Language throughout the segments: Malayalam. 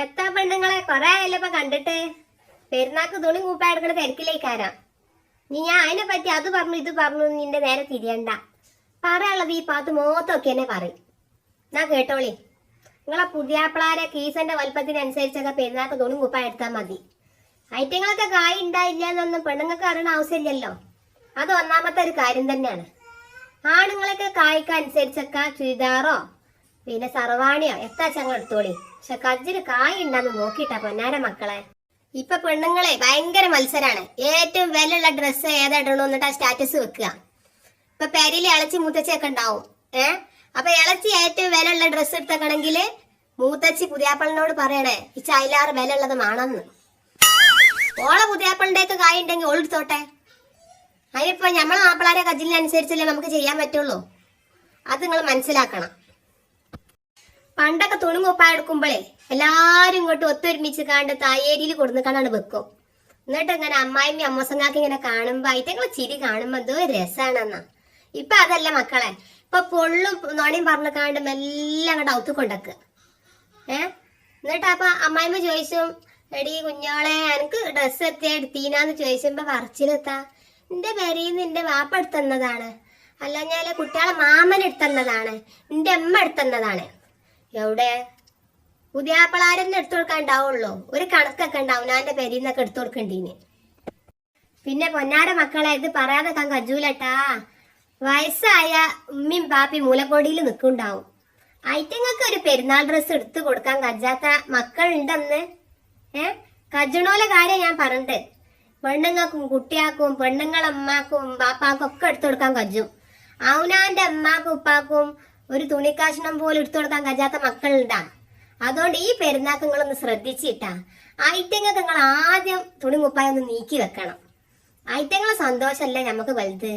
എത്താ പെണ്ണുങ്ങളെ കൊറേ ആയല്ലോ ഇപ്പൊ കണ്ടിട്ട്. പെരുന്നാക്ക് തുണി കൂപ്പായെടുക്കണ തിരക്കിലേക്കാരാ. ഞാൻ അതിനെ പറ്റി അത് പറഞ്ഞു ഇത് പറഞ്ഞു നിന്റെ നേരെ തിരിയണ്ട. പറയാനുള്ളത് ഈ പാത്ത് മോത്തൊക്കെ തന്നെ പറയും. ഞാൻ കേട്ടോളി. നിങ്ങളെ പുതിയാപ്പിളാരെ കീസന്റെ വലുപ്പത്തിനനുസരിച്ചൊക്കെ പെരുന്നാക്ക് തുണി കൂപ്പായ എടുത്താൽ മതി. ഐറ്റങ്ങളൊക്കെ കായ് ഉണ്ടായില്ല എന്നൊന്നും പെണ്ണുങ്ങൾക്ക് അറിയണ ആവശ്യമില്ലല്ലോ. അത് ഒന്നാമത്തെ ഒരു കാര്യം തന്നെയാണ്. ആണുങ്ങളൊക്കെ കായ്ക്ക് അനുസരിച്ചൊക്കെ ചുരിദാറോ പിന്നെ സർവാണിയോ എത്താ ചങ്ങൾ എടുത്തോളി. പക്ഷെ കജ്ജിന് കായ് ഉണ്ടാന്ന് നോക്കിട്ടാ പൊന്നാര മക്കളെ. ഇപ്പൊ പെണ്ണുങ്ങളെ ഭയങ്കര മത്സരാണ്. ഏറ്റവും വിലയുള്ള ഡ്രസ്സ് ഏതായിടണോ എന്നിട്ട് ആ സ്റ്റാറ്റസ് വെക്കുക. ഇപ്പൊ പെരില് ഇളച്ചി മൂത്തച്ചിയൊക്കെ ഉണ്ടാവും. അപ്പൊ ഇളച്ചി ഏറ്റവും വിലയുള്ള ഡ്രസ്സ് എടുത്തേക്കണെങ്കിൽ മൂത്തച്ചി പുതിയാപ്പളിനോട് പറയണേ ഈ ചൈലാറ് വില ഉള്ളത് വേണമെന്ന്. ഓളെ പുതിയാപ്പളിന്റെയൊക്കെ കായ് ഉണ്ടെങ്കിൽ ഓളെടുത്തോട്ടെ. അതിനിപ്പോ നമ്മളെ മാപ്പിളാരെ കജ്ജിലിനനുസരിച്ചല്ലേ നമുക്ക് ചെയ്യാൻ പറ്റുള്ളൂ. അത് നിങ്ങൾ മനസ്സിലാക്കണം. പണ്ടൊക്കെ തുണി കുപ്പായ എടുക്കുമ്പോഴേ എല്ലാരും ഇങ്ങോട്ട് ഒത്തൊരുമിച്ച് കാണ്ട് തായേരിയിൽ കൊടുന്നിക്കാണ്ടാണ് വെക്കും. എന്നിട്ട് ഇങ്ങനെ അമ്മായിമ്മ അമ്മസങ്ങാക്ക് ഇങ്ങനെ കാണുമ്പോ ആയിട്ടങ്ങളെ ചിരി കാണുമ്പോ എന്തോ രസാണെന്നാ. ഇപ്പൊ അതല്ല മക്കളെ. ഇപ്പൊ പൊള്ളും നോണിയും പറഞ്ഞു കാണ്ട് മെല്ലാം അങ്ങോട്ട് ഔത്ത് കൊണ്ടക്ക്. എന്നിട്ട് അപ്പൊ അമ്മായിമ്മ ചോദിച്ചും എടി കുഞ്ഞോളെ എനിക്ക് ഡ്രസ്സ് എത്തിയ എടുത്തീനാന്ന് ചോദിച്ചുമ്പോ പറച്ചിലെത്താ നിന്റെ പെരീന്ന് നിന്റെ വാപ്പ എടുത്തന്നതാണ്, അല്ല ഞാൻ കുട്ടികളെ മാമൻ എടുത്തന്നതാണ്, നിന്റെ അമ്മ എടുത്തന്നതാണ്. എവിടെ പുതിയാപ്പിളാരെന്നെ എടുത്തു കൊടുക്കാൻ ഉണ്ടാവുള്ളൂ. ഒരു കണക്കൊക്കെ ഉണ്ടാവും. ഞാൻ എന്റെ പെരീന്നൊക്കെ എടുത്തു കൊടുക്കണ്ടീന്. പിന്നെ പൊന്നാര മക്കളെ ഇത് പറയാതെ കാൻ കജൂലട്ടാ. വയസ്സായ ഉമ്മയും പാപ്പി മൂലക്കോടിയിൽ നിൽക്കുണ്ടാവും. ഐറ്റങ്ങൾക്ക് ഒരു പെരുന്നാൾ ഡ്രസ്സ് എടുത്തു കൊടുക്കാൻ കജാത്ത മക്കളുണ്ടെന്ന്. കജണോലെ കാര്യം ഞാൻ പറഞ്ഞിട്ട്. പെണ്ണുങ്ങൾക്കും കുട്ടിയാക്കും പെണ്ണുങ്ങളമ്മക്കും ബാപ്പാക്കും ഒക്കെ എടുത്തു കൊടുക്കാൻ കജും. അവനാന്റെ അമ്മാക്കും ഉപ്പാക്കും ഒരു തുണിക്കാശണം പോലും എടുത്തു കൊടുക്കാൻ കജാത്ത മക്കളുണ്ടാ. അതുകൊണ്ട് ഈ പെരുന്നാക്ക് നിങ്ങളൊന്ന് ശ്രദ്ധിച്ചിട്ടാ. ഐറ്റങ്ങൾക്ക് നിങ്ങൾ ആദ്യം തുണി കുപ്പായ ഒന്ന് നീക്കി വെക്കണം. ഐറ്റങ്ങളെ സന്തോഷമല്ലേ നമുക്ക് വലുത്.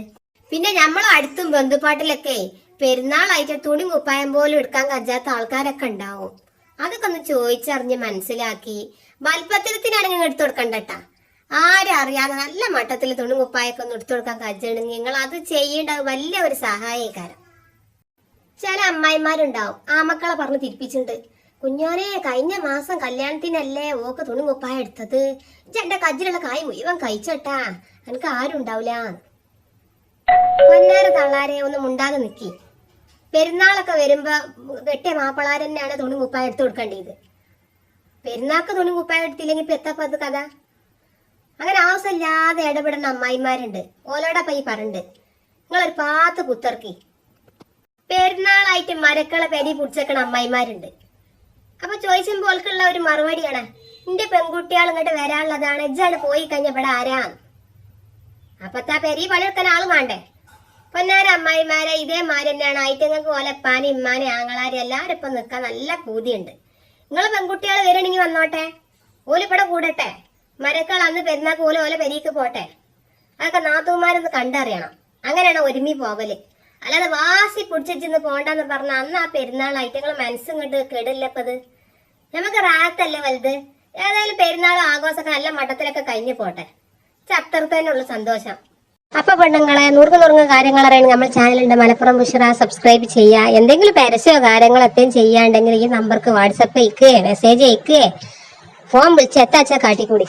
പിന്നെ നമ്മൾ അടുത്തും ബന്ധുപ്പാട്ടിലൊക്കെ പെരുന്നാളായിട്ട് തുണി കുപ്പായം പോലും എടുക്കാൻ കജാത്ത ആൾക്കാരൊക്കെ ഉണ്ടാവും. അതൊക്കെ ഒന്ന് ചോദിച്ചറിഞ്ഞ് മനസ്സിലാക്കി വൽപ്പത്തിരത്തിനാണെങ്കിൽ എടുത്തു കൊടുക്കണ്ടട്ടാ. ആരും അറിയാതെ നല്ല മട്ടത്തിൽ തുണി കുപ്പായൊക്കെ ഒന്ന് എടുത്തു കൊടുക്കാൻ കജണെങ്കിൽ നിങ്ങൾ അത് ചെയ്യേണ്ട വലിയ ഒരു സഹായകാരം. ചില അമ്മായിമാരുണ്ടാവും ആ മക്കളെ പറഞ്ഞ് തിരിപ്പിച്ചിട്ടുണ്ട്. കുഞ്ഞോനെ കഴിഞ്ഞ മാസം കല്യാണത്തിനല്ലേ ഓക്ക് തുണി കുപ്പായ എടുത്തത്, എന്റെ കജ്ജിലുള്ള കായ് മുഴുവൻ കഴിച്ചട്ടാ, എനിക്ക് ആരും ഉണ്ടാവില്ല. പൊന്നാര തള്ളാരെ ഒന്ന് മുണ്ടാതെ നിക്കി. പെരുന്നാളൊക്കെ വരുമ്പോ വെട്ടിയ മാപ്പിളാരെന്നെയാണ് തുണി കുപ്പായ എടുത്തു കൊടുക്കേണ്ടത്. പെരുന്നാൾക്ക് തുണി കുപ്പായ എടുത്തില്ലെങ്കിൽ ഇപ്പൊ എത്തപ്പത് കഥ. അങ്ങനെ ആവശ്യമില്ലാതെ ഇടപെടുന്ന അമ്മായിമാരുണ്ട്. ഓലോടപ്പ ഈ പറഞ്ഞിട്ട് നിങ്ങളൊരു പാത്ത് കുത്തിറക്കി. പെരുന്നാളായിട്ട് മരക്കളെ പെരി പിടിച്ചേക്കണ അമ്മായിമാരുണ്ട്. അപ്പൊ ചോദിച്ചുമ്പോ ഓൾക്കുള്ള ഒരു മറുപടിയാണ് നിന്റെ പെൺകുട്ടികൾ ഇങ്ങോട്ട് വരാനുള്ളതാണ്, ഇജ്ജാണ് പോയി കഴിഞ്ഞ ഇവിടെ ആരാ. അപ്പത്താ പെരി പണിയെടുക്കാൻ ആള് വേണ്ടേ. പൊന്നാര അമ്മായിമാരെ ഇതേമാര് തന്നെയാണ്. ഐറ്റങ്ങൾക്ക് ഓലപ്പാനെ ഇമ്മാനെ ആങ്ങളാരെ എല്ലാരും ഇപ്പൊ നിൽക്കാൻ നല്ല പൂതിയുണ്ട്. നിങ്ങള് പെൺകുട്ടികൾ വരണെങ്കിൽ വന്നോട്ടെ, ഓലിപ്പടെ കൂടട്ടെ. മരക്കൾ അന്ന് പെരുന്നാക്ക് ഓല പെരീക്ക് പോട്ടെ. അതൊക്കെ നാത്തൂമാരൊന്ന് കണ്ടറിയണം. അങ്ങനെയാണ് ഒരുമി പോവല്. അല്ലാതെ വാസി പിടിച്ചിന്ന് പോണ്ടെന്ന് പറഞ്ഞ അന്ന് ആ പെരുന്നാളായിട്ട് നിങ്ങൾ മനസ്സും കൊണ്ട് കേടില്ലപ്പത്. നമുക്ക് റാത്തല്ലേ വലുത്. ഏതായാലും പെരുന്നാളും ആഘോഷമൊക്കെ നല്ല മട്ടത്തിലൊക്കെ കഴിഞ്ഞു പോട്ടെ. അത്രത്തേനുള്ള സന്തോഷം. അപ്പൊ പെണ്ണുങ്ങളെ നുറുങ്ങ് കാര്യങ്ങൾ അറിയണമെങ്കിൽ നമ്മുടെ ചാനലുണ്ട് മലപ്പുറം ബുഷറ, സബ്സ്ക്രൈബ് ചെയ്യുക. എന്തെങ്കിലും പരസ്യമോ കാര്യങ്ങളോ എത്തേം ചെയ്യാണ്ടെങ്കിൽ ഈ നമ്പർക്ക് വാട്സപ്പ് അയക്കുകയെ മെസ്സേജ് അയക്കുകയെ ഫോൺ വിളിച്ച് എത്താച്ചാ കാട്ടിക്കൂടി.